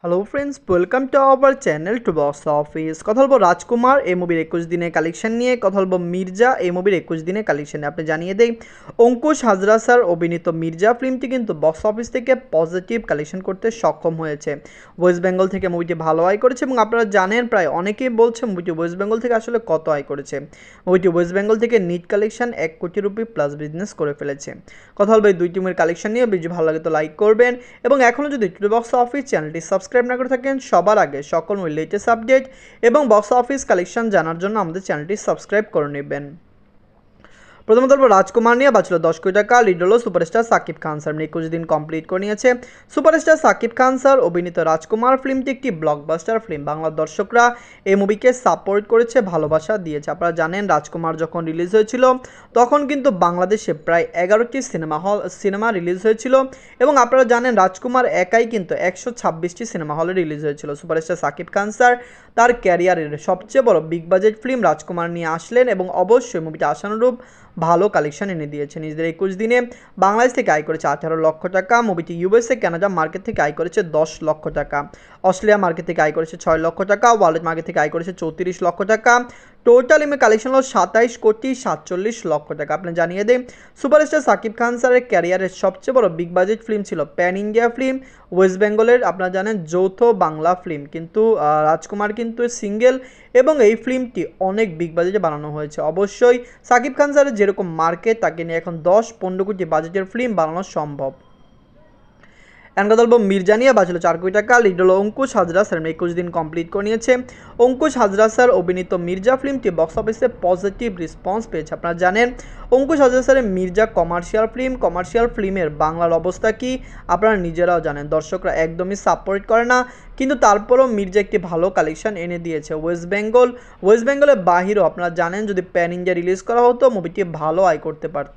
Hello friends, welcome to our channel to box office. কথা বলবো রাজকুমার এই মুভির 21 দিনের কালেকশন নিয়ে। কথা বলবো মির্জা এই মুভির 21 দিনের কালেকশন নিয়ে। আপনি জানিয়ে দেই, অঙ্কুশ হাজরা স্যার অভিনীত মির্জা ফিল্মটি কিন্তু বক্স অফিস থেকে পজিটিভ কালেকশন করতে সক্ষম হয়েছে। ওয়েস্ট বেঙ্গল থেকে মুভিটি ভালো আয় করেছে এবং আপনারা জানেন প্রায় অনেকেই বলছে মুভিটি ওয়েস্ট বেঙ্গল থেকে আসলে কত আয় করেছে। মুভিটি ওয়েস্ট বেঙ্গল থেকে নিট কালেকশন 1 কোটি রুপি প্লাস বিজনেস করে ফেলেছে। কথা বলবো এই দুই টিমের কালেকশন নিয়ে। ভিডিও ভালো লাগে তো লাইক করবেন এবং এখনও যদি টু বক্স অফিস চ্যানেলটি সাবস্ক্রাইব না করে থাকেন, সবার আগে সকল লেটেস্ট আপডেট এবং বক্স অফিস কালেকশন জানার জন্য আমাদের চ্যানেলটি সাবস্ক্রাইব করে নেবেন। প্রথমত বলবো রাজকুমার নিয়ে বাঁচল 10 কোটি টাকা। লিড হলো সুপারস্টার সাকিব খান স্যার। 21 দিন কমপ্লিট করে নিয়েছে। সুপারস্টার সাকিব খান স্যার অভিনীত রাজকুমার ফিল্মটি একটি ব্লকবাস্টার ফিল্ম। বাংলার দর্শকরা এই মুভিকে সাপোর্ট করেছে, ভালোবাসা দিয়েছে। আপনারা জানেন রাজকুমার যখন রিলিজ হয়েছিল তখন কিন্তু বাংলাদেশে প্রায় 11টি সিনেমা রিলিজ হয়েছিল এবং আপনারা জানেন রাজকুমার একাই কিন্তু 126টি সিনেমা হলে রিলিজ হয়েছিল। সুপারস্টার সাকিব খান স্যার তার ক্যারিয়ারের সবচেয়ে বড় বিগ বাজেট ফিল্ম রাজকুমার নিয়ে আসলেন এবং অবশ্যই মুভিটা আশানুরূপ ভালো কালেকশন এনে দিয়েছে। নিজেদের 21 দিনে বাংলাদেশ থেকে আয় করেছে 18 লক্ষ টাকা। মুভিটি ইউএসএ কানাডা মার্কেট থেকে আয় করেছে 10 লক্ষ টাকা। অস্ট্রেলিয়া মার্কেট থেকে আয় করেছে 6 লক্ষ টাকা। ওয়ার্ল্ড মার্কেট থেকে আয় করেছে 34 লক্ষ টাকা। টোটাল এমএ কালেকশন হলো 27 কোটি 47 লক্ষ টাকা। আপনি জানিয়ে দেন সুপারস্টার সাকিব খান স্যারের ক্যারিয়ারের সবচেয়ে বড় বিগ বাজেট ফিল্ম ছিল প্যান ইন্ডিয়া ফিল্ম, ওয়েস্ট বেঙ্গলের আপনারা জানেন যৌথ বাংলা ফিল্ম। কিন্তু রাজকুমার কিন্তু সিঙ্গেল এবং এই ফিল্মটি অনেক বিগ বাজেটে বানানো হয়েছে। অবশ্যই সাকিব খান স্যারের যেরকম মার্কেট, তাকে নিয়ে এখন 10-15 কোটি বাজেটের ফিল্ম বানানো সম্ভব। এখন কথা বলবো মির্জা নিয়ে বাঁচল 4 কোটি টাকা। লিড হলো অঙ্কুশ হাজরা স্যার। 21 দিন কমপ্লিট করে নিয়েছে। অঙ্কুশ হাজরা স্যার অভিনীত মির্জা ফিল্মটি বক্স অফিসে পজিটিভ রেসপন্স পেয়েছে। আপনারা জানেন অঙ্কুশ হাজরা স্যারের মির্জা কমার্শিয়াল ফিল্মের বাংলার অবস্থা কি আপনারা নিজেরাও জানেন। দর্শকরা একদমই সাপোর্ট করে না, কিন্তু তারপরও মির্জা একটি ভালো কালেকশন এনে দিয়েছে। ওয়েস্ট বেঙ্গলের বাহিরেও আপনারা জানেন যদি প্যান ইন্ডিয়া রিলিজ করা হতো মুভিটি ভালো আয় করতে পারত।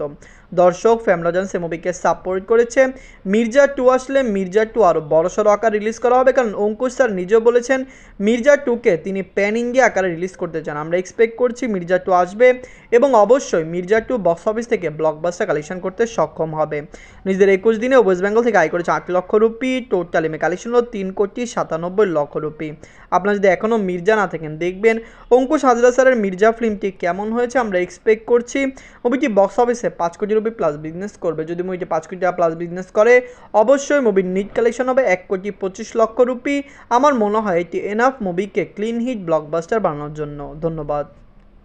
দর্শক ফ্যামিলিজন্স এই মুভিকে সাপোর্ট করেছে। মির্জা 2 আসলে মির্জা 2 আরও বড়সড় আকার রিলিজ করা হবে, কারণ অঙ্কুশ স্যার নিজেও বলেছেন মির্জা 2কে তিনি প্যান ইন্ডিয়া আকারে রিলিজ করতে চান। আমরা এক্সপেক্ট করছি মির্জা 2 আসবে এবং অবশ্যই মির্জা 2 বক্স অফিস থেকে ব্লকবাস্টার কালেকশন করতে সক্ষম হবে। নিজেদের 21 দিনে ওয়েস্ট বেঙ্গল থেকে আয় করেছে 8 লক্ষ রুপি। টোটাল এমএ কালেকশন হলো 3 কোটি 97 লক্ষ রুপি। আপনারা যদি এখনও মির্জা না থাকেন দেখবেন অঙ্কুশ হাজরা স্যারের মির্জা ফিল্মটি কেমন হয়েছে। আমরা এক্সপেক্ট করছি মুভিটি বক্স অফিসে 5 কোটি রুপি প্লাস বিজনেস করবে। যদি মুভিটি 5 কোটি টাকা প্লাস বিজনেস করে অবশ্যই মুভির নিট কালেকশন হবে 1 কোটি 25 লক্ষ রুপি। আমার মনে হয় এটি এনাফ মুভিকে ক্লিন হিট ব্লকবাস্টার বানানোর জন্য। ধন্যবাদ।